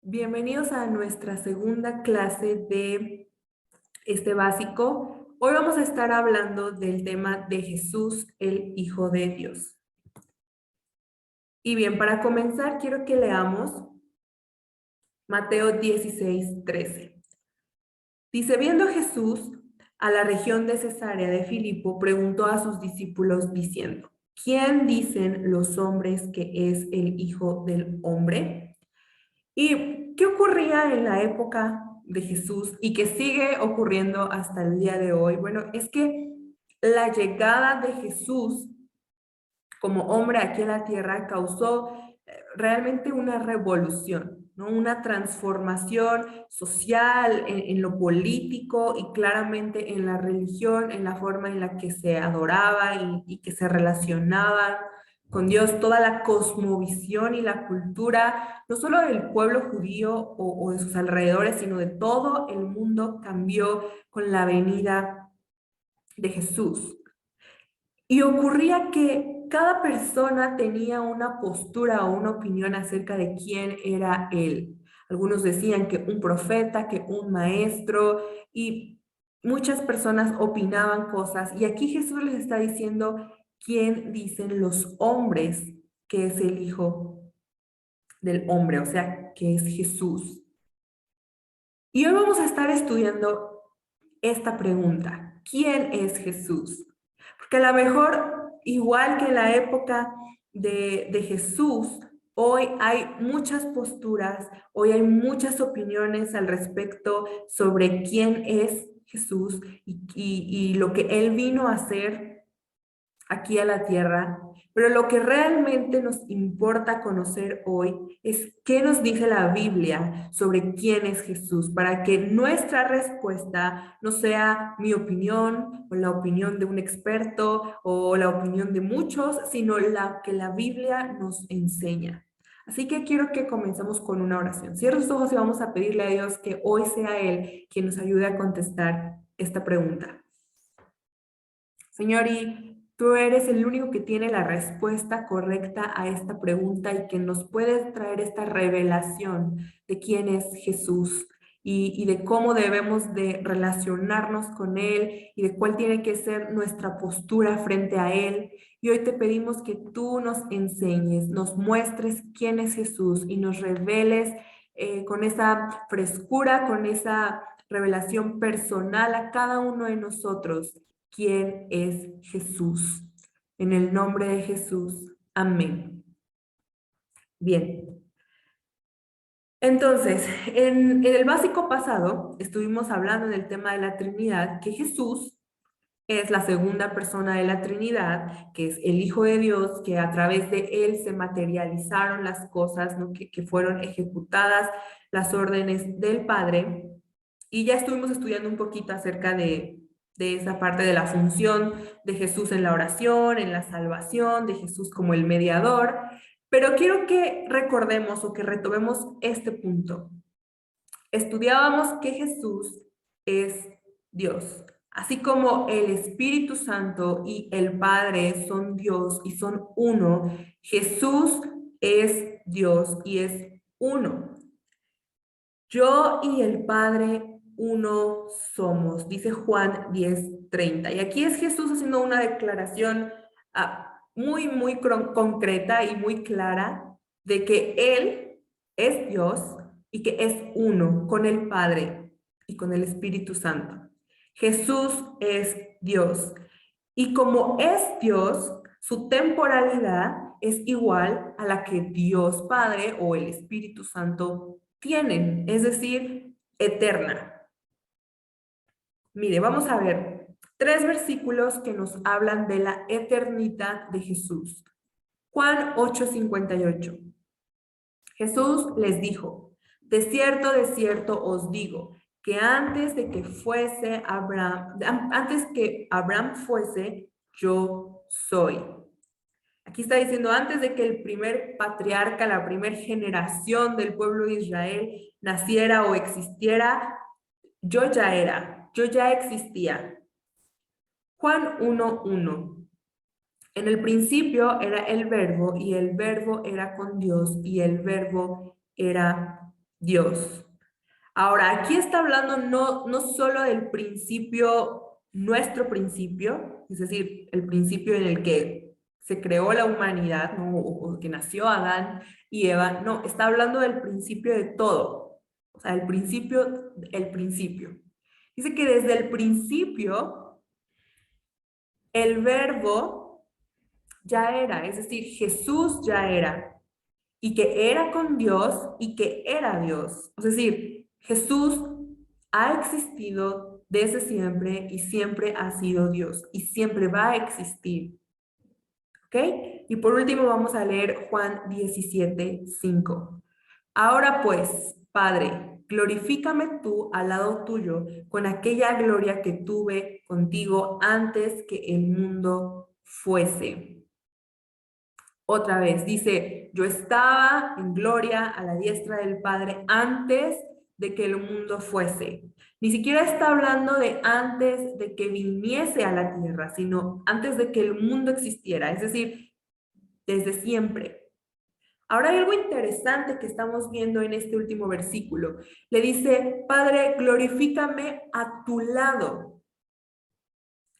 Bienvenidos a nuestra segunda clase de este básico. Hoy vamos a estar hablando del tema de Jesús, el Hijo de Dios. Y bien, para comenzar, quiero que leamos Mateo 16:13. Dice, viendo Jesús a la región de Cesarea de Filipo, preguntó a sus discípulos diciendo, ¿quién dicen los hombres que es el Hijo del Hombre? ¿Y qué ocurría en la época de Jesús y que sigue ocurriendo hasta el día de hoy? Bueno, es que la llegada de Jesús como hombre aquí en la tierra causó realmente una revolución, ¿no? Una transformación social en lo político y claramente en la religión, en la forma en la que se adoraba y que se relacionaban con Dios, toda la cosmovisión y la cultura, no solo del pueblo judío o de sus alrededores, sino de todo el mundo cambió con la venida de Jesús. Y ocurría que cada persona tenía una postura o una opinión acerca de quién era él. Algunos decían que un profeta, que un maestro, y muchas personas opinaban cosas. Y aquí Jesús les está diciendo quién dicen los hombres que es el Hijo del Hombre, o sea, que es Jesús. Y hoy vamos a estar estudiando esta pregunta: ¿quién es Jesús? Porque a lo mejor, igual que en la época de Jesús, hoy hay muchas posturas, hoy hay muchas opiniones al respecto sobre quién es Jesús y lo que Él vino a hacer aquí a la tierra, pero lo que realmente nos importa conocer hoy es qué nos dice la Biblia sobre quién es Jesús, para que nuestra respuesta no sea mi opinión o la opinión de un experto o la opinión de muchos, sino la que la Biblia nos enseña. Así que quiero que comencemos con una oración. Cierra tus ojos y vamos a pedirle a Dios que hoy sea Él quien nos ayude a contestar esta pregunta. Señor, y tú eres el único que tiene la respuesta correcta a esta pregunta y que nos puedes traer esta revelación de quién es Jesús y de cómo debemos de relacionarnos con Él y de cuál tiene que ser nuestra postura frente a Él. Y hoy te pedimos que tú nos enseñes, nos muestres quién es Jesús y nos reveles con esa frescura, con esa revelación personal a cada uno de nosotros quién es Jesús. En el nombre de Jesús. Amén. Bien. Entonces, en el básico pasado estuvimos hablando del tema de la Trinidad, que Jesús es la segunda persona de la Trinidad, que es el Hijo de Dios, que a través de él se materializaron las cosas, ¿no? que fueron ejecutadas las órdenes del Padre. Y ya estuvimos estudiando un poquito acerca de esa parte de la función de Jesús en la oración, en la salvación, de Jesús como el mediador. Pero quiero que recordemos o que retomemos este punto. Estudiábamos que Jesús es Dios. Así como el Espíritu Santo y el Padre son Dios y son uno, Jesús es Dios y es uno. Yo y el Padre uno somos, dice Juan 10:30. Y aquí es Jesús haciendo una declaración muy concreta y muy clara de que Él es Dios y que es uno con el Padre y con el Espíritu Santo. Jesús es Dios. Y como es Dios, su temporalidad es igual a la que Dios Padre o el Espíritu Santo tienen, es decir, eterna. Mire, vamos a ver 3 versículos que nos hablan de la eternidad de Jesús. Juan 8:58. Jesús les dijo, de cierto os digo, que antes que Abraham fuese, yo soy. Aquí está diciendo, antes de que el primer patriarca, la primera generación del pueblo de Israel naciera o existiera, yo ya era, yo ya existía. Juan 1:1. En el principio era el verbo y el verbo era con Dios y el verbo era Dios. Ahora, aquí está hablando no solo del principio, nuestro principio, es decir, el principio en el que se creó la humanidad, ¿no? O que nació Adán y Eva, no, está hablando del principio de todo, o sea, el principio, el principio. Dice que desde el principio el verbo ya era, es decir, Jesús ya era, y que era con Dios y que era Dios. Es decir, Jesús ha existido desde siempre y siempre ha sido Dios y siempre va a existir. ¿Ok? Y por último vamos a leer Juan 17:5. Ahora pues, Padre, glorifícame tú al lado tuyo con aquella gloria que tuve contigo antes que el mundo fuese. Otra vez, dice, yo estaba en gloria a la diestra del Padre antes de que el mundo fuese. Ni siquiera está hablando de antes de que viniese a la tierra, sino antes de que el mundo existiera, es decir, desde siempre. Ahora hay algo interesante que estamos viendo en este último versículo. Le dice, Padre, glorifícame a tu lado.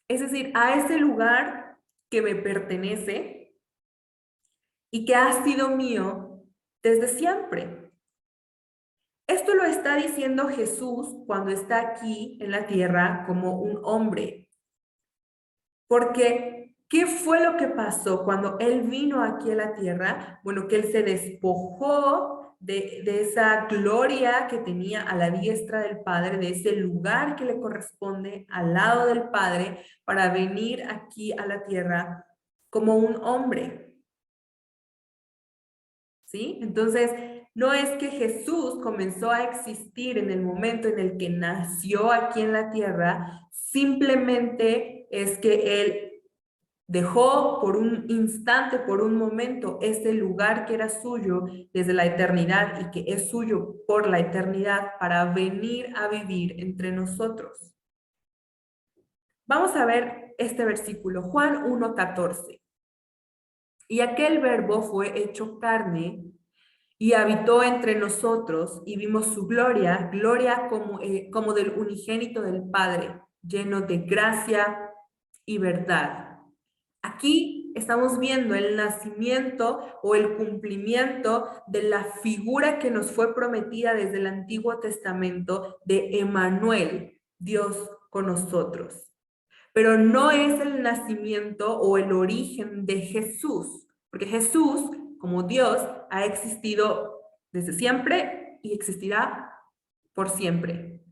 Es decir, a ese lugar que me pertenece y que ha sido mío desde siempre. Esto lo está diciendo Jesús cuando está aquí en la tierra como un hombre. Porque, ¿qué fue lo que pasó cuando Él vino aquí a la tierra? Bueno, que Él se despojó de esa gloria que tenía a la diestra del Padre, de ese lugar que le corresponde al lado del Padre, para venir aquí a la tierra como un hombre. ¿Sí? Entonces, no es que Jesús comenzó a existir en el momento en el que nació aquí en la tierra, simplemente es que Él dejó por un instante, por un momento, ese lugar que era suyo desde la eternidad y que es suyo por la eternidad para venir a vivir entre nosotros. Vamos a ver este versículo, Juan 1:14. Y aquel verbo fue hecho carne y habitó entre nosotros y vimos su gloria, gloria como del unigénito del Padre, lleno de gracia y verdad. Aquí estamos viendo el nacimiento o el cumplimiento de la figura que nos fue prometida desde el Antiguo Testamento de Emmanuel, Dios con nosotros. Pero no es el nacimiento o el origen de Jesús, porque Jesús, como Dios, ha existido desde siempre y existirá por siempre.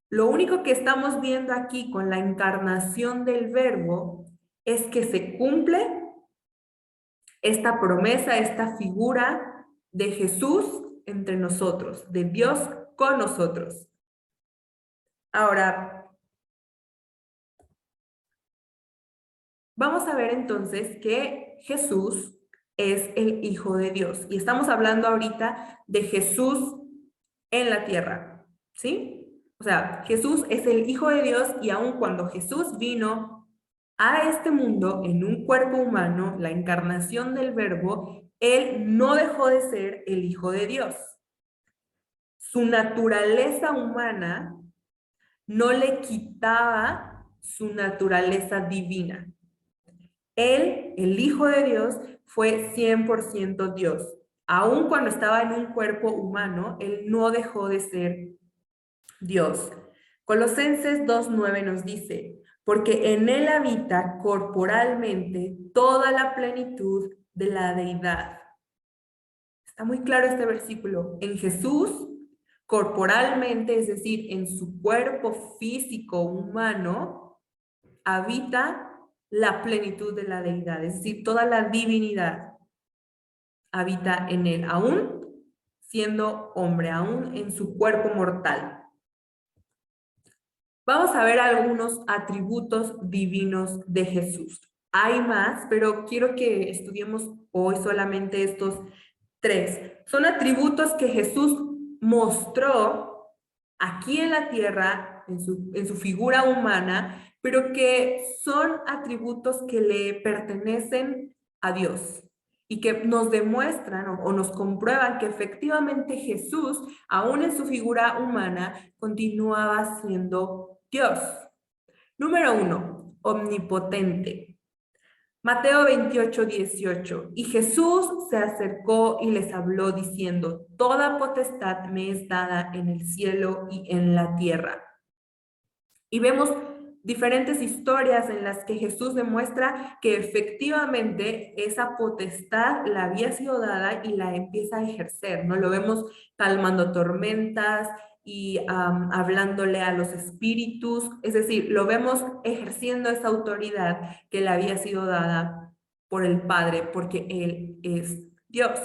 Lo único que estamos viendo aquí con la encarnación del Verbo es que se cumple esta promesa, esta figura de Jesús entre nosotros, de Dios con nosotros. Ahora, vamos a ver entonces que Jesús es el Hijo de Dios. Y estamos hablando ahorita de Jesús en la tierra, ¿sí? O sea, Jesús es el Hijo de Dios y aun cuando Jesús vino a este mundo en un cuerpo humano, la encarnación del Verbo, Él no dejó de ser el Hijo de Dios. Su naturaleza humana no le quitaba su naturaleza divina. Él, el Hijo de Dios, fue 100% Dios. Aun cuando estaba en un cuerpo humano, Él no dejó de ser Dios. Colosenses 2:9 nos dice, porque en Él habita corporalmente toda la plenitud de la deidad. Está muy claro este versículo. En Jesús, corporalmente, es decir, en su cuerpo físico humano, habita la plenitud de la deidad, es decir, toda la divinidad habita en él, aún siendo hombre, aún en su cuerpo mortal. Vamos a ver algunos atributos divinos de Jesús. Hay más, pero quiero que estudiemos hoy solamente estos tres. Son atributos que Jesús mostró aquí en la tierra, en su figura humana, pero que son atributos que le pertenecen a Dios. y que nos demuestran o nos comprueban que efectivamente Jesús, aún en su figura humana, continuaba siendo Dios. Número 1, omnipotente. Mateo 28:18. Y Jesús se acercó y les habló diciendo: toda potestad me es dada en el cielo y en la tierra. Y vemos diferentes historias en las que Jesús demuestra que efectivamente esa potestad la había sido dada y la empieza a ejercer, ¿no? Lo vemos calmando tormentas y hablándole a los espíritus, es decir, lo vemos ejerciendo esa autoridad que le había sido dada por el Padre, porque Él es Dios.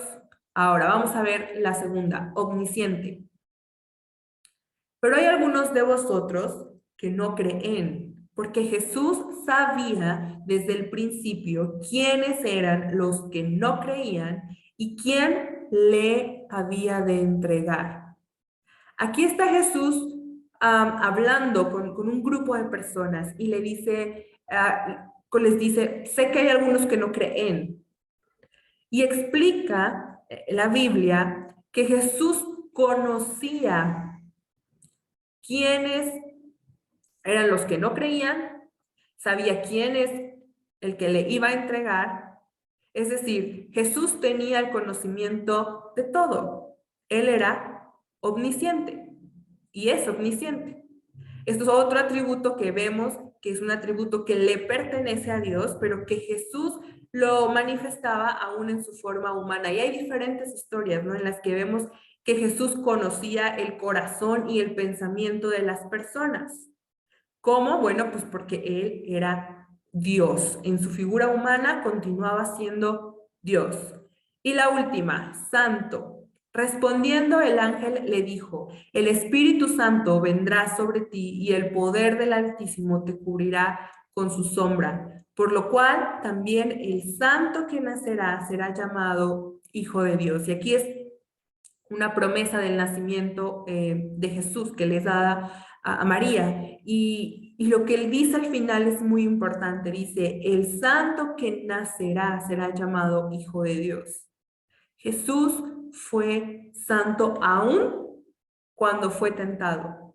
Ahora vamos a ver la segunda, omnisciente. Pero hay algunos de vosotros que no creen, porque Jesús sabía desde el principio quiénes eran los que no creían y quién le había de entregar. Aquí está Jesús hablando con un grupo de personas y les dice, sé que hay algunos que no creen. Y explica la Biblia que Jesús conocía quiénes eran los que no creían, sabía quién es el que le iba a entregar. Es decir, Jesús tenía el conocimiento de todo. Él era omnisciente y es omnisciente. Esto es otro atributo que vemos, que es un atributo que le pertenece a Dios, pero que Jesús lo manifestaba aún en su forma humana. Y hay diferentes historias, ¿no?, en las que vemos que Jesús conocía el corazón y el pensamiento de las personas. ¿Cómo? Bueno, pues porque Él era Dios. En su figura humana continuaba siendo Dios. Y la última, santo. Respondiendo el ángel le dijo: el Espíritu Santo vendrá sobre ti y el poder del Altísimo te cubrirá con su sombra, por lo cual también el santo que nacerá será llamado Hijo de Dios. Y aquí es una promesa del nacimiento de Jesús que les da a María. Y lo que él dice al final es muy importante. Dice, el santo que nacerá será llamado Hijo de Dios. Jesús fue santo aún cuando fue tentado.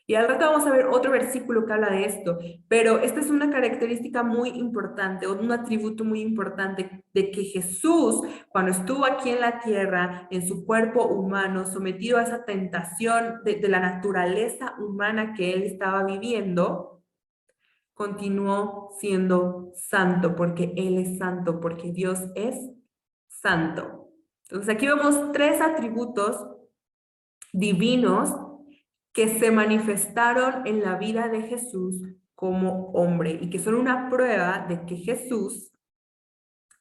Y al rato vamos a ver otro versículo que habla de esto, pero esta es una característica muy importante, o un atributo muy importante de que Jesús, cuando estuvo aquí en la tierra, en su cuerpo humano, sometido a esa tentación de la naturaleza humana que él estaba viviendo, continuó siendo santo, porque él es santo, porque Dios es santo. Entonces aquí vemos tres atributos divinos que se manifestaron en la vida de Jesús como hombre y que son una prueba de que Jesús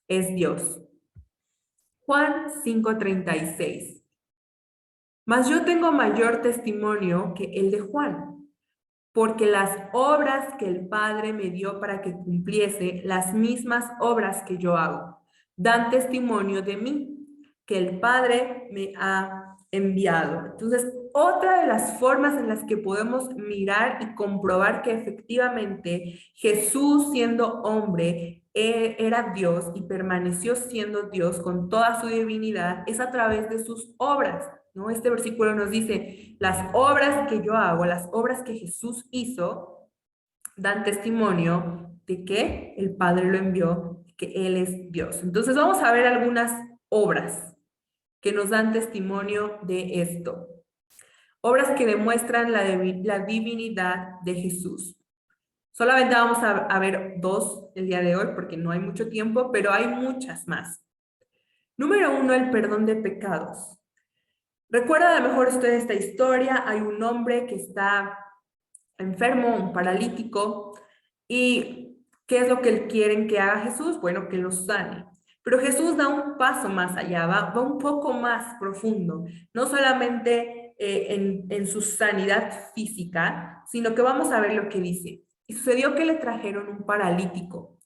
es Dios. Juan 5:36. Mas yo tengo mayor testimonio que el de Juan, porque las obras que el Padre me dio para que cumpliese, las mismas obras que yo hago, dan testimonio de mí, que el Padre me ha enviado. Entonces, otra de las formas en las que podemos mirar y comprobar que efectivamente Jesús, siendo hombre, era Dios y permaneció siendo Dios con toda su divinidad, es a través de sus obras, ¿no? Este versículo nos dice, las obras que yo hago, las obras que Jesús hizo, dan testimonio de que el Padre lo envió, que Él es Dios. Entonces vamos a ver algunas obras que nos dan testimonio de esto. Obras que demuestran la divinidad de Jesús. Solamente vamos a ver dos el día de hoy porque no hay mucho tiempo, pero hay muchas más. Número 1, el perdón de pecados. Recuerda a lo mejor usted esta historia, hay un hombre que está enfermo, un paralítico, y ¿qué es lo que quieren que haga Jesús? Bueno, que lo sane. Pero Jesús da un paso más allá, va un poco más profundo, no solamente en su sanidad física, sino que vamos a ver lo que dice. Y sucedió que le trajeron un paralítico,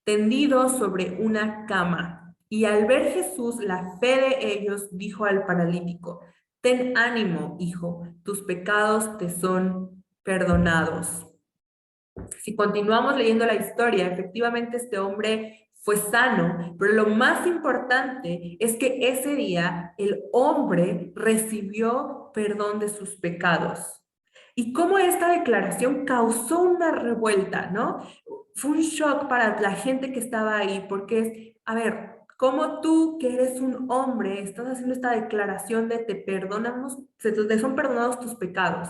tendido sobre una cama, y al ver Jesús la fe de ellos, dijo al paralítico: ten ánimo, hijo, tus pecados te son perdonados. Si continuamos leyendo la historia, efectivamente este hombre fue sano, pero lo más importante es que ese día el hombre recibió perdón de sus pecados. Y cómo esta declaración causó una revuelta, ¿no? Fue un shock para la gente que estaba ahí, porque es, a ver, ¿cómo tú, que eres un hombre, estás haciendo esta declaración de te perdonamos, te son perdonados tus pecados?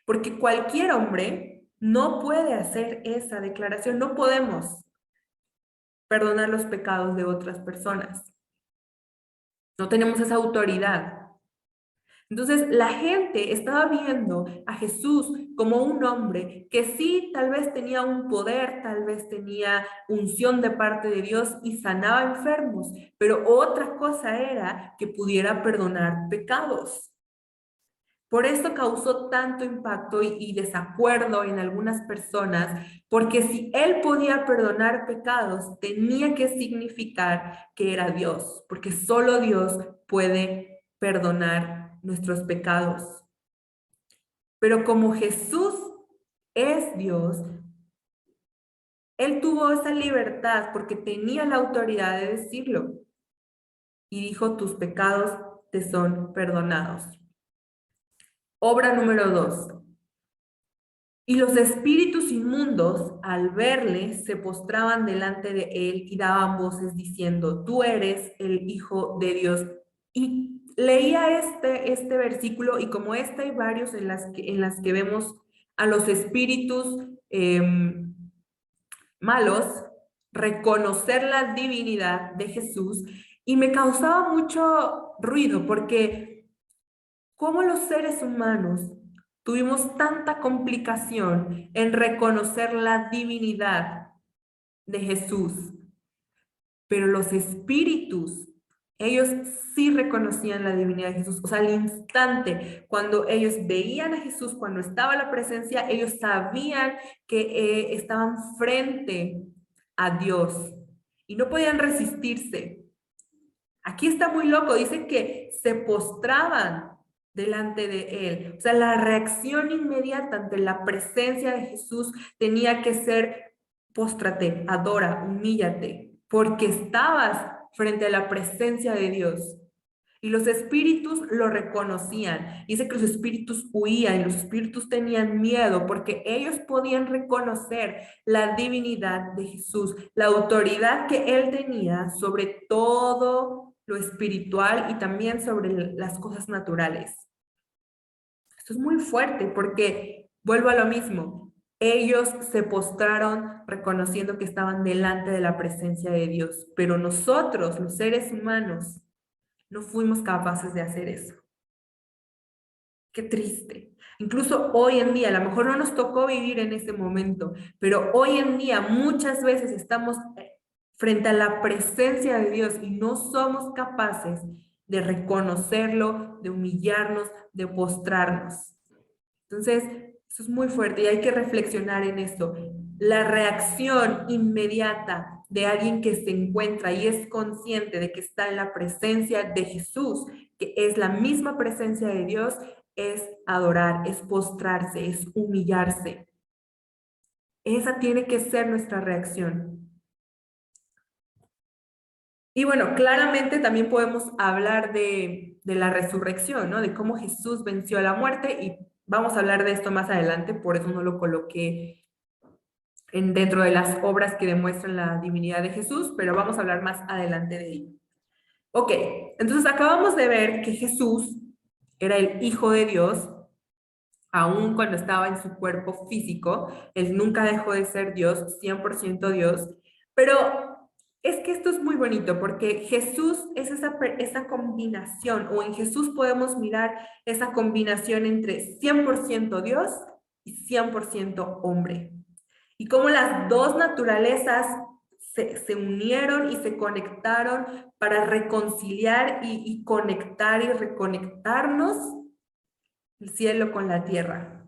Porque cualquier hombre no puede hacer esa declaración, no podemos perdonar los pecados de otras personas. No tenemos esa autoridad. Entonces, la gente estaba viendo a Jesús como un hombre que sí, tal vez tenía un poder, tal vez tenía unción de parte de Dios y sanaba enfermos, pero otra cosa era que pudiera perdonar pecados. Por esto causó tanto impacto y desacuerdo en algunas personas, porque si él podía perdonar pecados, tenía que significar que era Dios, porque solo Dios puede perdonar nuestros pecados. Pero como Jesús es Dios, él tuvo esa libertad porque tenía la autoridad de decirlo y dijo, tus pecados te son perdonados. Obra número 2. Y los espíritus inmundos, al verle, se postraban delante de él y daban voces diciendo, tú eres el Hijo de Dios. Y leía este versículo, y como este hay varios en las que vemos a los espíritus malos reconocer la divinidad de Jesús, y me causaba mucho ruido porque ¿cómo los seres humanos tuvimos tanta complicación en reconocer la divinidad de Jesús? Pero los espíritus, ellos sí reconocían la divinidad de Jesús. O sea, al instante, cuando ellos veían a Jesús, cuando estaba la presencia, ellos sabían que estaban frente a Dios y no podían resistirse. Aquí está muy loco, dice que se postraban delante de él. O sea, la reacción inmediata ante la presencia de Jesús tenía que ser, póstrate, adora, humíllate, porque estabas frente a la presencia de Dios. Y los espíritus lo reconocían. Dice que los espíritus huían y los espíritus tenían miedo porque ellos podían reconocer la divinidad de Jesús, la autoridad que él tenía sobre todo lo espiritual y también sobre las cosas naturales. Esto es muy fuerte porque vuelvo a lo mismo. Ellos se postraron reconociendo que estaban delante de la presencia de Dios, pero nosotros, los seres humanos, no fuimos capaces de hacer eso. Qué triste. Incluso hoy en día, a lo mejor no nos tocó vivir en ese momento, pero hoy en día muchas veces estamos frente a la presencia de Dios y no somos capaces de reconocerlo, de humillarnos, de postrarnos. Entonces, eso es muy fuerte y hay que reflexionar en esto. La reacción inmediata de alguien que se encuentra y es consciente de que está en la presencia de Jesús, que es la misma presencia de Dios, es adorar, es postrarse, es humillarse. Esa tiene que ser nuestra reacción. Y bueno, claramente también podemos hablar de la resurrección, ¿no? De cómo Jesús venció a la muerte y vamos a hablar de esto más adelante, por eso no lo coloqué dentro de las obras que demuestran la divinidad de Jesús, pero vamos a hablar más adelante de ello. Ok, entonces acabamos de ver que Jesús era el Hijo de Dios, aun cuando estaba en su cuerpo físico, él nunca dejó de ser Dios, 100% Dios, pero es que esto es muy bonito porque Jesús es esa combinación, o en Jesús podemos mirar esa combinación entre 100% Dios y 100% hombre. Y cómo las dos naturalezas se unieron y se conectaron para reconciliar y conectar y reconectarnos el cielo con la tierra.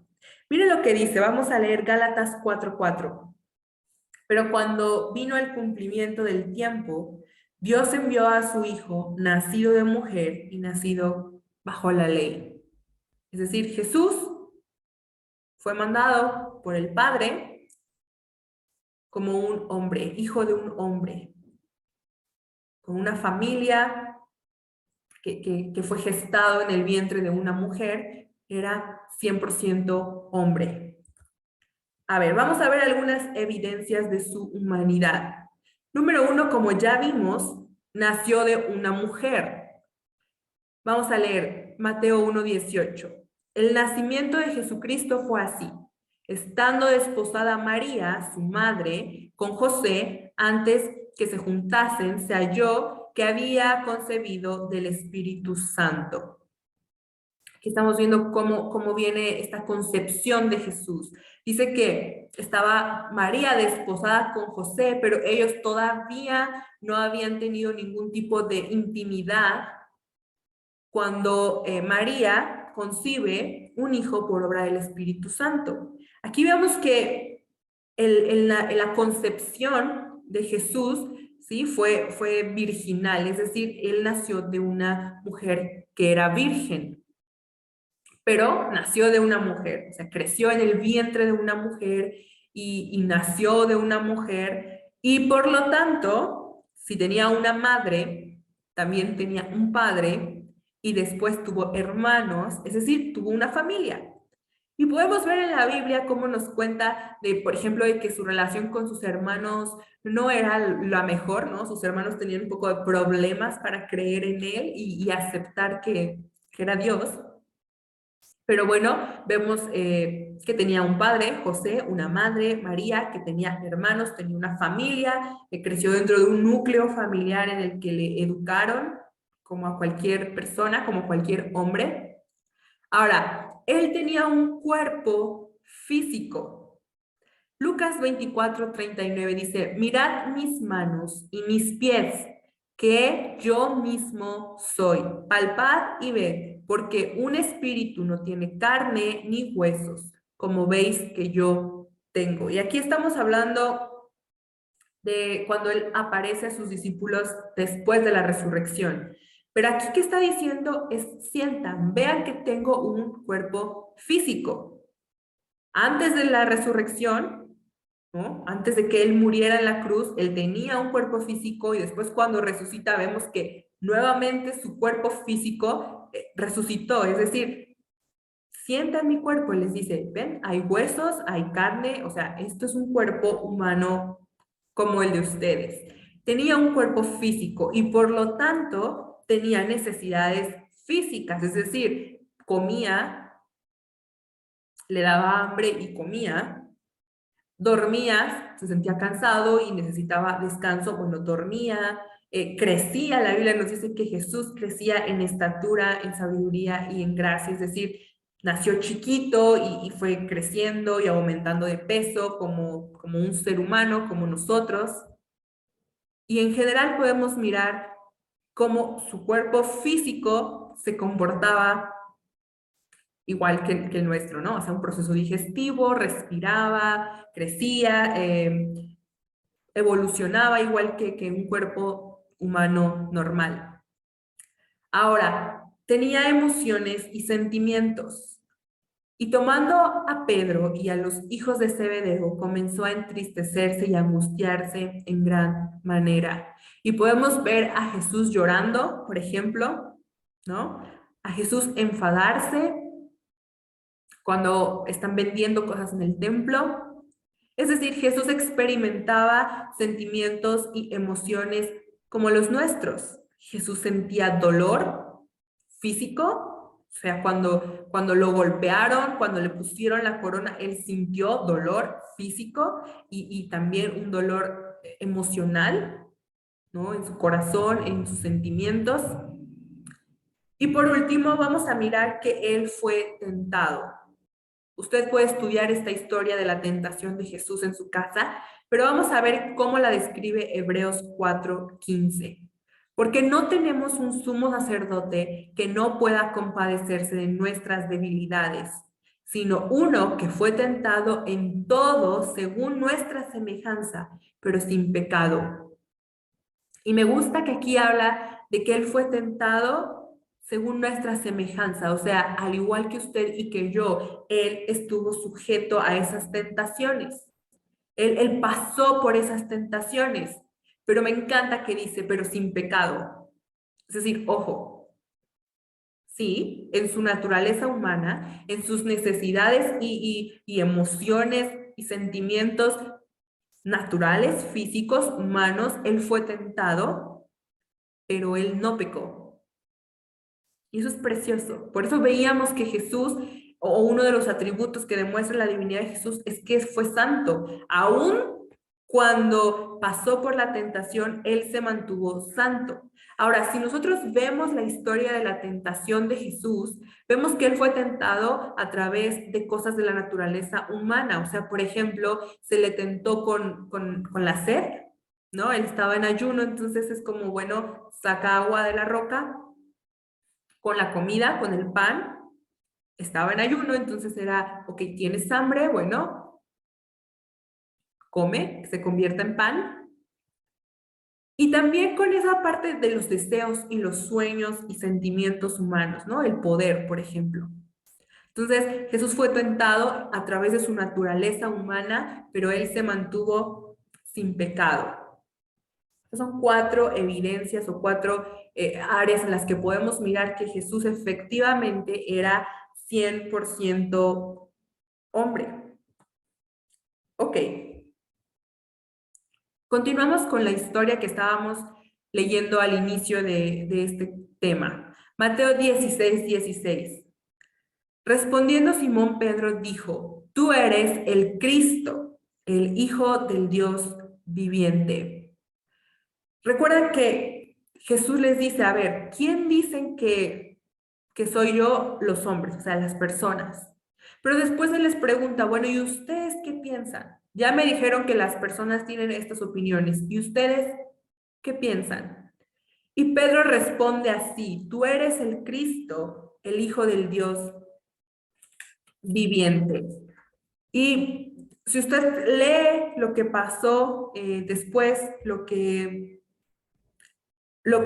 Miren lo que dice, vamos a leer Gálatas 4:4. Pero cuando vino el cumplimiento del tiempo, Dios envió a su Hijo, nacido de mujer y nacido bajo la ley. Es decir, Jesús fue mandado por el Padre como un hombre, hijo de un hombre. con una familia que fue gestado en el vientre de una mujer, era 100% hombre. A ver, vamos a ver algunas evidencias de su humanidad. Número 1, como ya vimos, nació de una mujer. Vamos a leer Mateo 1:18. El nacimiento de Jesucristo fue así. Estando desposada María, su madre, con José, antes que se juntasen, se halló que había concebido del Espíritu Santo. Aquí estamos viendo cómo viene esta concepción de Jesús. Dice que estaba María desposada con José, pero ellos todavía no habían tenido ningún tipo de intimidad cuando María concibe un hijo por obra del Espíritu Santo. Aquí vemos que en la concepción de Jesús, ¿sí? fue virginal, es decir, él nació de una mujer que era virgen, pero nació de una mujer, o sea, creció en el vientre de una mujer y nació de una mujer, y por lo tanto, si tenía una madre, también tenía un padre, y después tuvo hermanos, es decir, tuvo una familia. Y podemos ver en la Biblia cómo nos cuenta de, por ejemplo, de que su relación con sus hermanos no era la mejor, ¿no? Sus hermanos tenían un poco de problemas para creer en él y aceptar que era Dios. Pero bueno, vemos que tenía un padre, José, una madre, María, que tenía hermanos, tenía una familia, que creció dentro de un núcleo familiar en el que le educaron como a cualquier persona, como cualquier hombre. Ahora, él tenía un cuerpo físico. Lucas 24:39 dice, mirad mis manos y mis pies, que yo mismo soy. Palpad y ved, porque un espíritu no tiene carne ni huesos, como veis que yo tengo. Y aquí estamos hablando de cuando él aparece a sus discípulos después de la resurrección. Pero aquí que está diciendo es, sientan, vean que tengo un cuerpo físico. Antes de la resurrección, ¿no? Antes de que él muriera en la cruz, él tenía un cuerpo físico y después cuando resucita vemos que nuevamente su cuerpo físico resucitó. Es decir, sientan mi cuerpo, les dice, ven, hay huesos, hay carne, o sea, esto es un cuerpo humano como el de ustedes. Tenía un cuerpo físico y por lo tanto tenía necesidades físicas, es decir, comía, le daba hambre y comía, dormía, se sentía cansado y necesitaba descanso, bueno, dormía, crecía, la Biblia nos dice que Jesús crecía en estatura, en sabiduría y en gracia, es decir, nació chiquito y fue creciendo y aumentando de peso como un ser humano, como nosotros. Y en general podemos mirar cómo su cuerpo físico se comportaba igual que el nuestro, ¿no? O sea, un proceso digestivo, respiraba, crecía, evolucionaba igual que un cuerpo humano normal. Ahora, tenía emociones y sentimientos. Y tomando a Pedro y a los hijos de Zebedeo, comenzó a entristecerse y a angustiarse en gran manera. Y podemos ver a Jesús llorando, por ejemplo, ¿no? A Jesús enfadarse cuando están vendiendo cosas en el templo. Es decir, Jesús experimentaba sentimientos y emociones como los nuestros. Jesús sentía dolor físico, o sea, cuando lo golpearon, cuando le pusieron la corona, él sintió dolor físico y también un dolor emocional, ¿no? En su corazón, en sus sentimientos. Y por último, vamos a mirar que él fue tentado. Usted puede estudiar esta historia de la tentación de Jesús en su casa, pero vamos a ver cómo la describe Hebreos 4:15. Porque no tenemos un sumo sacerdote que no pueda compadecerse de nuestras debilidades, sino uno que fue tentado en todo según nuestra semejanza, pero sin pecado. Y me gusta que aquí habla de que él fue tentado según nuestra semejanza, o sea, al igual que usted y que yo, él estuvo sujeto a esas tentaciones. Él pasó por esas tentaciones, Pero me encanta que dice, pero sin pecado. Es decir, ojo, sí, en su naturaleza humana, en sus necesidades y emociones y sentimientos naturales, físicos, humanos, él fue tentado, pero él no pecó. Y eso es precioso. Por eso veíamos que Jesús, o uno de los atributos que demuestra la divinidad de Jesús, es que fue santo. Aún cuando pasó por la tentación, él se mantuvo santo. Ahora, si nosotros vemos la historia de la tentación de Jesús, vemos que él fue tentado a través de cosas de la naturaleza humana. O sea, por ejemplo, se le tentó con la sed, ¿no? Él estaba en ayuno, entonces es como, bueno, saca agua de la roca con la comida, con el pan, estaba en ayuno, entonces era, ok, ¿tienes hambre? Bueno, come, se convierta en pan. Y también con esa parte de los deseos y los sueños y sentimientos humanos, ¿no? El poder, por ejemplo. Entonces, Jesús fue tentado a través de su naturaleza humana, pero él se mantuvo sin pecado. Estas son cuatro evidencias o cuatro áreas en las que podemos mirar que Jesús efectivamente era 100% hombre. Ok. Continuamos con la historia que estábamos leyendo al inicio de este tema. Mateo 16:16. Respondiendo Simón Pedro dijo, tú eres el Cristo, el Hijo del Dios viviente. Recuerda que Jesús les dice, a ver, ¿quién dicen que soy yo? Los hombres, o sea, las personas. Pero después él les pregunta, bueno, ¿y ustedes qué piensan? Ya me dijeron que las personas tienen estas opiniones. ¿Y ustedes qué piensan? Y Pedro responde así, tú eres el Cristo, el Hijo del Dios viviente. Y si usted lee lo que pasó después, lo que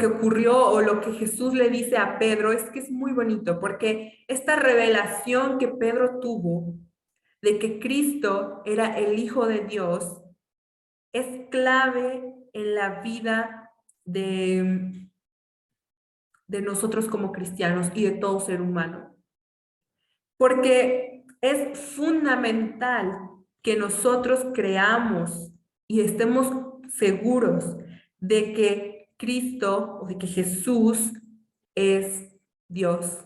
ocurrió o lo que Jesús le dice a Pedro, es que es muy bonito, porque esta revelación que Pedro tuvo de que Cristo era el Hijo de Dios es clave en la vida de nosotros como cristianos y de todo ser humano. Porque es fundamental que nosotros creamos y estemos seguros de que Cristo o de que Jesús es Dios,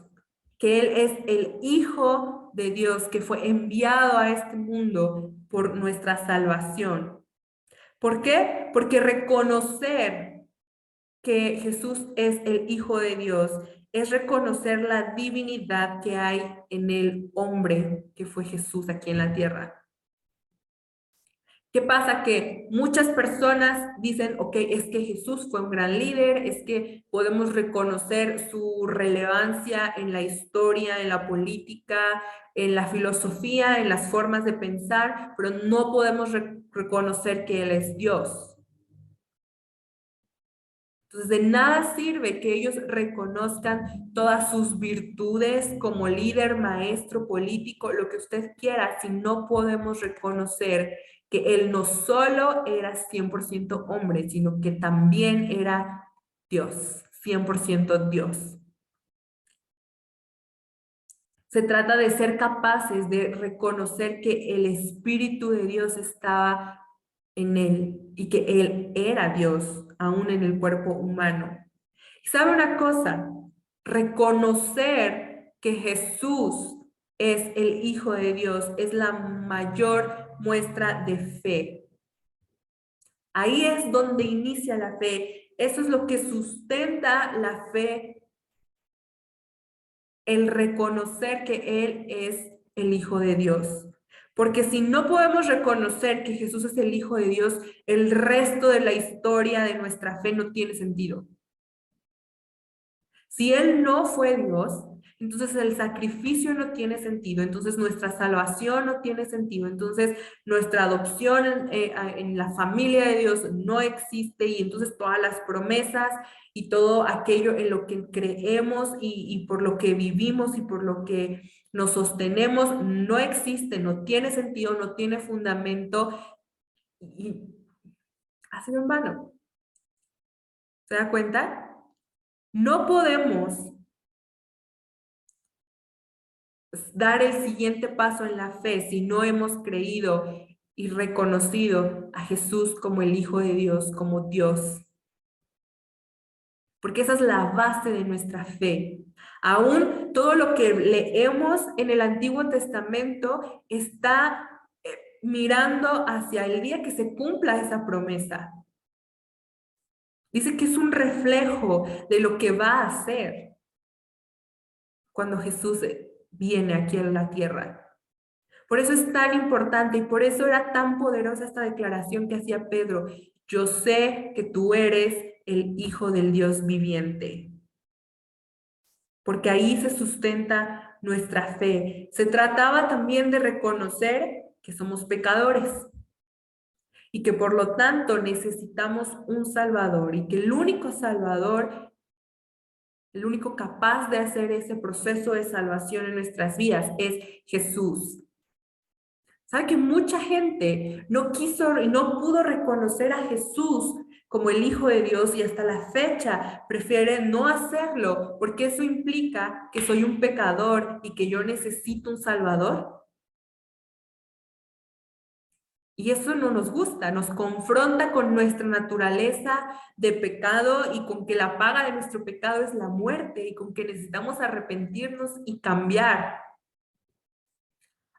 que Él es el Hijo de Dios que fue enviado a este mundo por nuestra salvación. ¿Por qué? Porque reconocer que Jesús es el Hijo de Dios es reconocer la divinidad que hay en el hombre que fue Jesús aquí en la tierra. ¿Qué pasa? Que muchas personas dicen, ok, es que Jesús fue un gran líder, es que podemos reconocer su relevancia en la historia, en la política, en la filosofía, en las formas de pensar, pero no podemos reconocer que Él es Dios. Entonces, de nada sirve que ellos reconozcan todas sus virtudes como líder, maestro, político, lo que usted quiera, si no podemos reconocer que él no solo era 100% hombre, sino que también era Dios, 100% Dios. Se trata de ser capaces de reconocer que el Espíritu de Dios estaba en él y que él era Dios, aún en el cuerpo humano. ¿Sabe una cosa? Reconocer que Jesús es el Hijo de Dios es la mayor muestra de fe. Ahí es donde inicia la fe. Eso es lo que sustenta la fe, el reconocer que Él es el Hijo de Dios. Porque si no podemos reconocer que Jesús es el Hijo de Dios, el resto de la historia de nuestra fe no tiene sentido. Si Él no fue Dios, entonces el sacrificio no tiene sentido, entonces nuestra salvación no tiene sentido, entonces nuestra adopción en la familia de Dios no existe y entonces todas las promesas y todo aquello en lo que creemos y por lo que vivimos y por lo que nos sostenemos no existe, no tiene sentido, no tiene fundamento y ha sido en vano. ¿Se da cuenta? No podemos dar el siguiente paso en la fe si no hemos creído y reconocido a Jesús como el Hijo de Dios, como Dios. Porque esa es la base de nuestra fe. Aún todo lo que leemos en el Antiguo Testamento está mirando hacia el día que se cumpla esa promesa. Dice que es un reflejo de lo que va a hacer cuando Jesús viene aquí a la tierra. Por eso es tan importante y por eso era tan poderosa esta declaración que hacía Pedro. Yo sé que tú eres el Hijo del Dios viviente. Porque ahí se sustenta nuestra fe. Se trataba también de reconocer que somos pecadores y que por lo tanto necesitamos un Salvador y que el único Salvador, el único capaz de hacer ese proceso de salvación en nuestras vidas es Jesús. ¿Sabe que mucha gente no quiso y no pudo reconocer a Jesús como el Hijo de Dios y hasta la fecha prefiere no hacerlo porque eso implica que soy un pecador y que yo necesito un Salvador? Y eso no nos gusta, nos confronta con nuestra naturaleza de pecado y con que la paga de nuestro pecado es la muerte y con que necesitamos arrepentirnos y cambiar.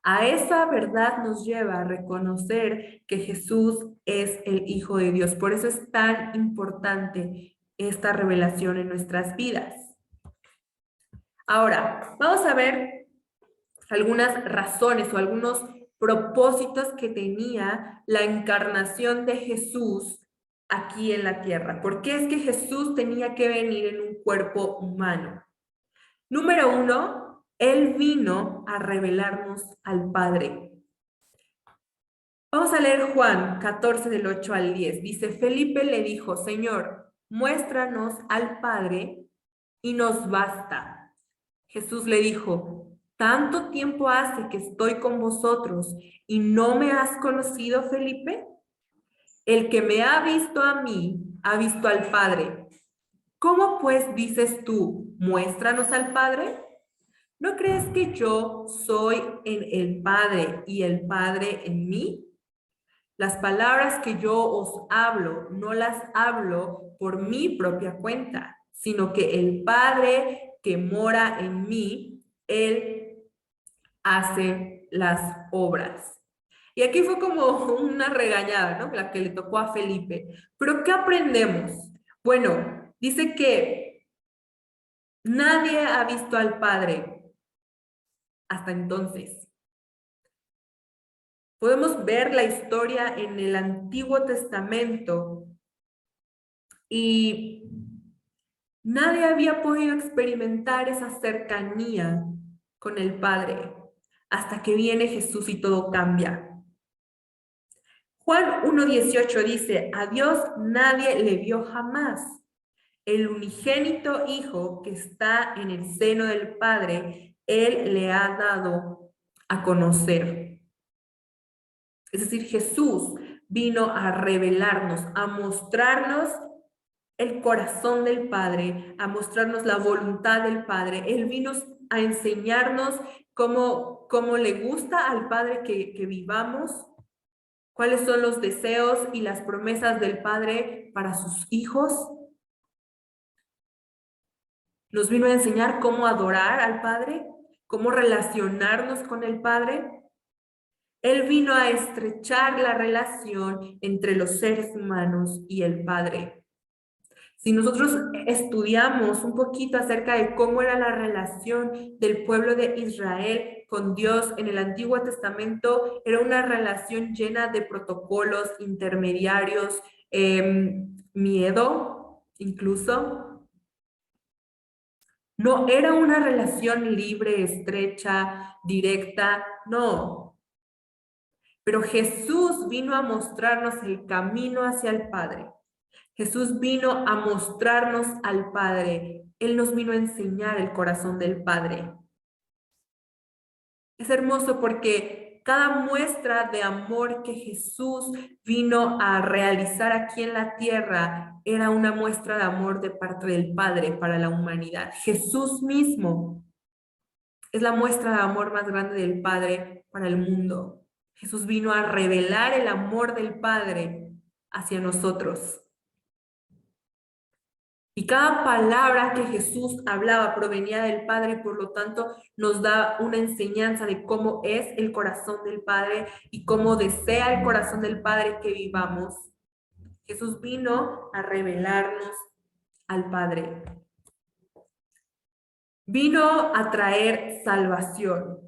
A esa verdad nos lleva a reconocer que Jesús es el Hijo de Dios. Por eso es tan importante esta revelación en nuestras vidas. Ahora, vamos a ver algunas razones o algunos propósitos que tenía la encarnación de Jesús aquí en la tierra. ¿Por qué es que Jesús tenía que venir en un cuerpo humano? Número 1, Él vino a revelarnos al Padre. Vamos a leer Juan 14 del 8 al 10. Dice, Felipe le dijo, Señor, muéstranos al Padre y nos basta. Jesús le dijo, ¿tanto tiempo hace que estoy con vosotros y no me has conocido, Felipe? El que me ha visto a mí, ha visto al Padre. ¿Cómo pues dices tú, muéstranos al Padre? ¿No crees que yo soy en el Padre y el Padre en mí? Las palabras que yo os hablo, no las hablo por mi propia cuenta, sino que el Padre que mora en mí, Él hace las obras. Y aquí fue como una regañada, ¿no? La que le tocó a Felipe. Pero ¿qué aprendemos? Bueno, dice que nadie ha visto al Padre hasta entonces. Podemos ver la historia en el Antiguo Testamento y nadie había podido experimentar esa cercanía con el Padre hasta que viene Jesús y todo cambia. Juan 1:18 dice, a Dios nadie le vio jamás. El unigénito Hijo que está en el seno del Padre, Él le ha dado a conocer. Es decir, Jesús vino a revelarnos, a mostrarnos el corazón del Padre, a mostrarnos la voluntad del Padre. Él vino a enseñarnos cómo le gusta al Padre que vivamos, cuáles son los deseos y las promesas del Padre para sus hijos. Nos vino a enseñar cómo adorar al Padre, cómo relacionarnos con el Padre. Él vino a estrechar la relación entre los seres humanos y el Padre. Si nosotros estudiamos un poquito acerca de cómo era la relación del pueblo de Israel con Dios en el Antiguo Testamento, era una relación llena de protocolos intermediarios, miedo incluso. No era una relación libre, estrecha, directa, no. Pero Jesús vino a mostrarnos el camino hacia el Padre. Jesús vino a mostrarnos al Padre. Él nos vino a enseñar el corazón del Padre. Es hermoso porque cada muestra de amor que Jesús vino a realizar aquí en la tierra era una muestra de amor de parte del Padre para la humanidad. Jesús mismo es la muestra de amor más grande del Padre para el mundo. Jesús vino a revelar el amor del Padre hacia nosotros. Y cada palabra que Jesús hablaba provenía del Padre y por lo tanto nos da una enseñanza de cómo es el corazón del Padre y cómo desea el corazón del Padre que vivamos. Jesús vino a revelarnos al Padre. Vino a traer salvación.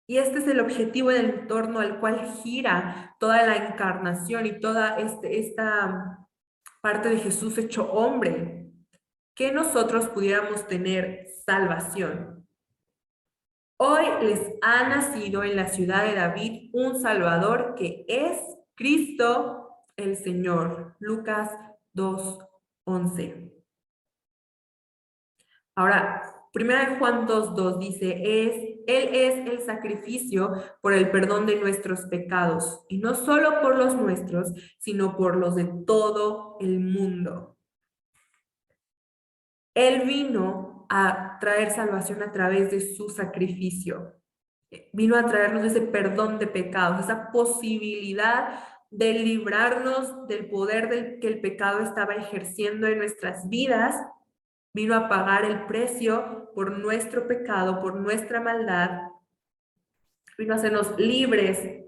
Y este es el objetivo en el torno al cual gira toda la encarnación y toda esta parte de Jesús hecho hombre. Que nosotros pudiéramos tener salvación. Hoy les ha nacido en la ciudad de David un Salvador que es Cristo el Señor. Lucas 2:11. Ahora, 1 Juan 2:2 dice, Él es el sacrificio por el perdón de nuestros pecados, y no solo por los nuestros, sino por los de todo el mundo. Él vino a traer salvación a través de su sacrificio. Vino a traernos ese perdón de pecados, esa posibilidad de librarnos del poder que el pecado estaba ejerciendo en nuestras vidas. Vino a pagar el precio por nuestro pecado, por nuestra maldad. Vino a hacernos libres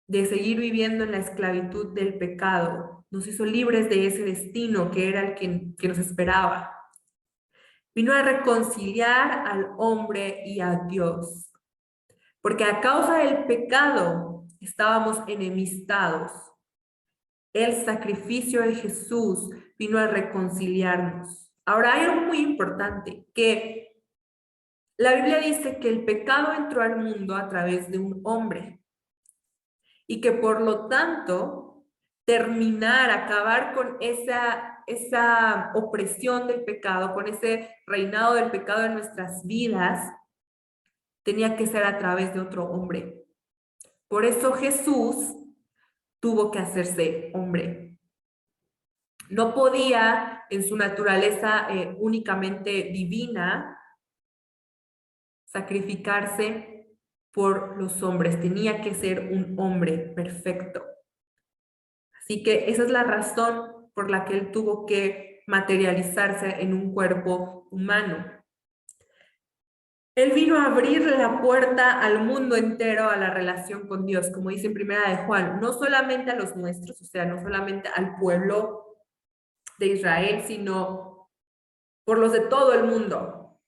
de seguir viviendo en la esclavitud del pecado. Nos hizo libres de ese destino que era el que nos esperaba. Vino a reconciliar al hombre y a Dios. Porque a causa del pecado estábamos enemistados. El sacrificio de Jesús vino a reconciliarnos. Ahora hay algo muy importante, que la Biblia dice que el pecado entró al mundo a través de un hombre. Y que por lo tanto, acabar con esa opresión del pecado, con ese reinado del pecado en nuestras vidas, tenía que ser a través de otro hombre. Por eso Jesús tuvo que hacerse hombre. No podía, en su naturaleza únicamente divina, sacrificarse por los hombres. Tenía que ser un hombre perfecto. Así que esa es la razón por la que él tuvo que materializarse en un cuerpo humano. Él vino a abrir la puerta al mundo entero a la relación con Dios, como dice en Primera de Juan, no solamente a los nuestros, o sea, no solamente al pueblo de Israel, sino por los de todo el mundo,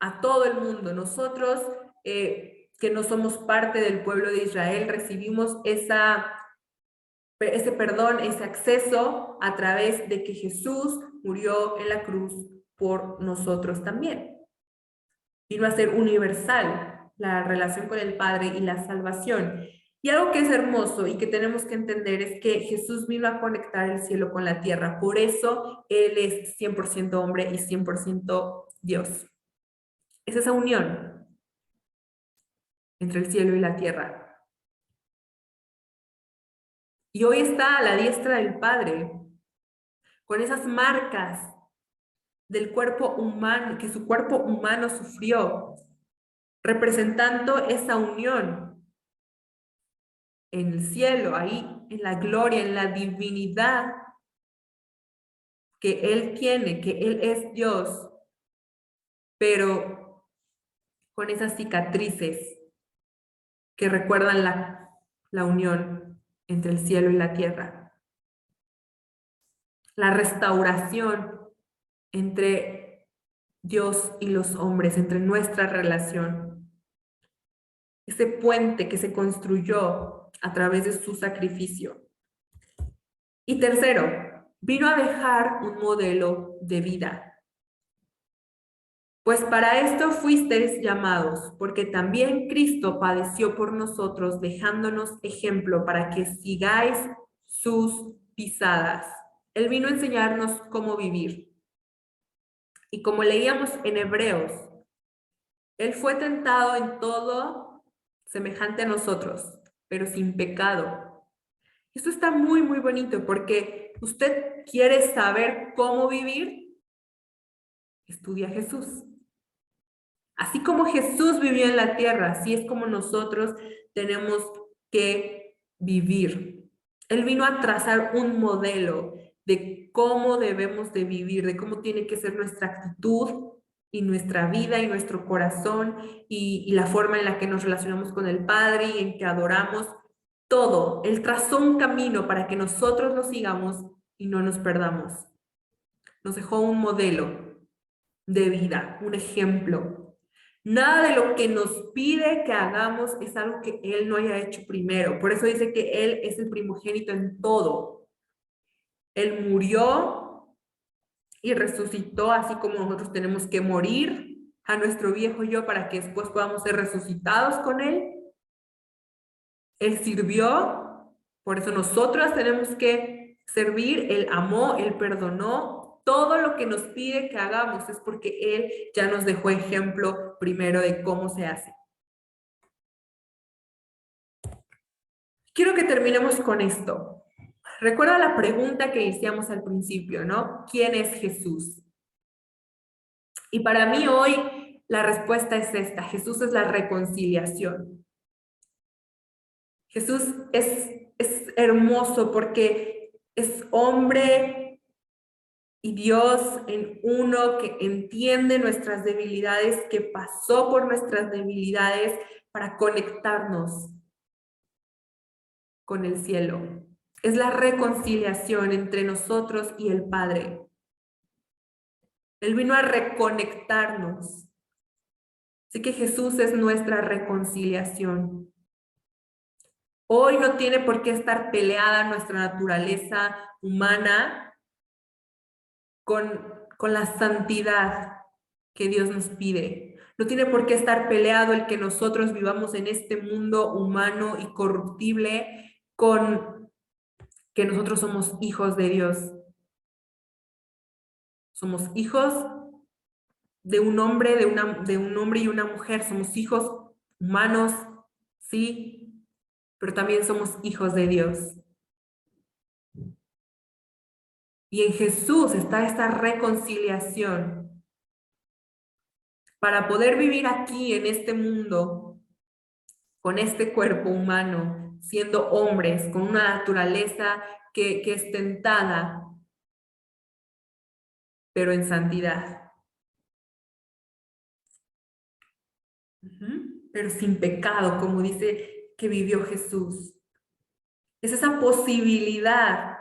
a todo el mundo. Nosotros que no somos parte del pueblo de Israel, recibimos ese perdón, ese acceso a través de que Jesús murió en la cruz por nosotros también. Vino a ser universal la relación con el Padre y la salvación. Y algo que es hermoso y que tenemos que entender es que Jesús vino a conectar el cielo con la tierra. Por eso Él es 100% hombre y 100% Dios. Es esa unión entre el cielo y la tierra. Y hoy está a la diestra del Padre, con esas marcas del cuerpo humano, que su cuerpo humano sufrió, representando esa unión en el cielo, ahí en la gloria, en la divinidad que Él tiene, que Él es Dios, pero con esas cicatrices que recuerdan la unión entre el cielo y la tierra. La restauración entre Dios y los hombres, entre nuestra relación. Ese puente que se construyó a través de su sacrificio. Y tercero, vino a dejar un modelo de vida. Pues para esto fuisteis llamados, porque también Cristo padeció por nosotros, dejándonos ejemplo para que sigáis sus pisadas. Él vino a enseñarnos cómo vivir. Y como leíamos en Hebreos, Él fue tentado en todo semejante a nosotros, pero sin pecado. Esto está muy, muy bonito porque usted quiere saber cómo vivir, estudia a Jesús. Así como Jesús vivió en la tierra, así es como nosotros tenemos que vivir. Él vino a trazar un modelo de cómo debemos de vivir, de cómo tiene que ser nuestra actitud y nuestra vida y nuestro corazón y la forma en la que nos relacionamos con el Padre y en que adoramos. Todo. Él trazó un camino para que nosotros lo sigamos y no nos perdamos. Nos dejó un modelo de vida, un ejemplo. Nada de lo que nos pide que hagamos es algo que Él no haya hecho primero. Por eso dice que Él es el primogénito en todo. Él murió y resucitó, así como nosotros tenemos que morir a nuestro viejo yo para que después podamos ser resucitados con Él. Él sirvió, por eso nosotras tenemos que servir. Él amó, Él perdonó. Todo lo que nos pide que hagamos es porque Él ya nos dejó ejemplo primero de cómo se hace. Quiero que terminemos con esto. Recuerda la pregunta que hicimos al principio, ¿no? ¿Quién es Jesús? Y para mí hoy la respuesta es esta. Jesús es la reconciliación. Jesús es hermoso porque es hombre y Dios en uno, que entiende nuestras debilidades, que pasó por nuestras debilidades para conectarnos con el cielo. Es la reconciliación entre nosotros y el Padre. Él vino a reconectarnos. Así que Jesús es nuestra reconciliación. Hoy no tiene por qué estar peleada nuestra naturaleza humana con la santidad que Dios nos pide. No tiene por qué estar peleado el que nosotros vivamos en este mundo humano y corruptible con que nosotros somos hijos de Dios. Somos hijos de un hombre, de un hombre y una mujer. Somos hijos humanos, sí, pero también somos hijos de Dios. Y en Jesús está esta reconciliación. Para poder vivir aquí en este mundo, con este cuerpo humano, siendo hombres, con una naturaleza que es tentada, pero en santidad. Pero sin pecado, como dice que vivió Jesús. Es esa posibilidad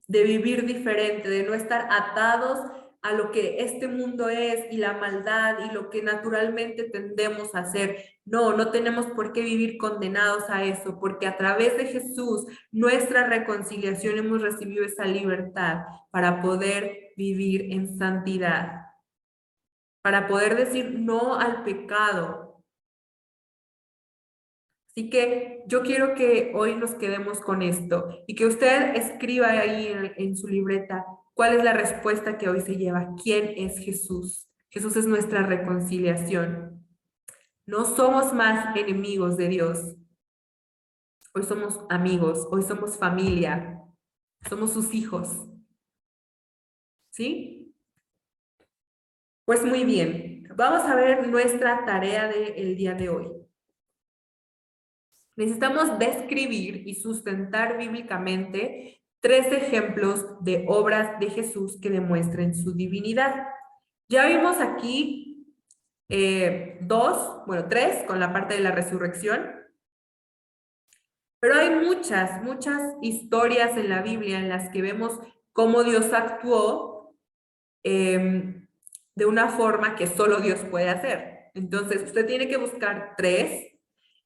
de vivir diferente, de no estar atados a lo que este mundo es y la maldad y lo que naturalmente tendemos a hacer. No, no tenemos por qué vivir condenados a eso, porque a través de Jesús, nuestra reconciliación, hemos recibido esa libertad para poder vivir en santidad, para poder decir no al pecado. Así que yo quiero que hoy nos quedemos con esto y que usted escriba ahí en su libreta cuál es la respuesta que hoy se lleva. ¿Quién es Jesús? Jesús es nuestra reconciliación. No somos más enemigos de Dios. Hoy somos amigos, hoy somos familia, somos sus hijos. ¿Sí? Pues muy bien, vamos a ver nuestra tarea del día de hoy. Necesitamos describir y sustentar bíblicamente 3 ejemplos de obras de Jesús que demuestren su divinidad. Ya vimos aquí 3 con la parte de la resurrección, pero hay muchas historias en la Biblia en las que vemos cómo Dios actuó de una forma que solo Dios puede hacer. Entonces, usted tiene que buscar 3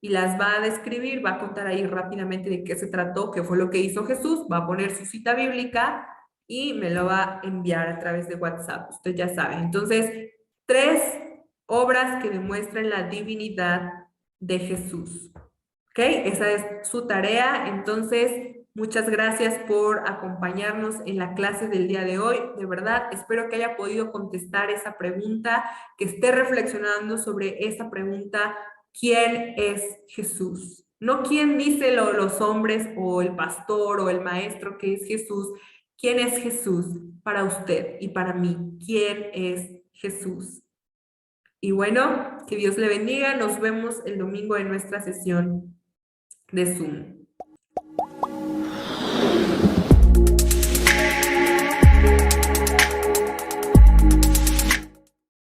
y las va a describir, va a contar ahí rápidamente de qué se trató, qué fue lo que hizo Jesús, va a poner su cita bíblica y me lo va a enviar a través de WhatsApp, usted ya sabe. Entonces, 3 obras que demuestran la divinidad de Jesús. ¿Ok? Esa es su tarea. Entonces, muchas gracias por acompañarnos en la clase del día de hoy. De verdad, espero que haya podido contestar esa pregunta, que esté reflexionando sobre esa pregunta ¿Quién es Jesús? No quién dicen los hombres o el pastor o el maestro que es Jesús. ¿Quién es Jesús para usted y para mí? ¿Quién es Jesús? Y bueno, que Dios le bendiga. Nos vemos el domingo en nuestra sesión de Zoom.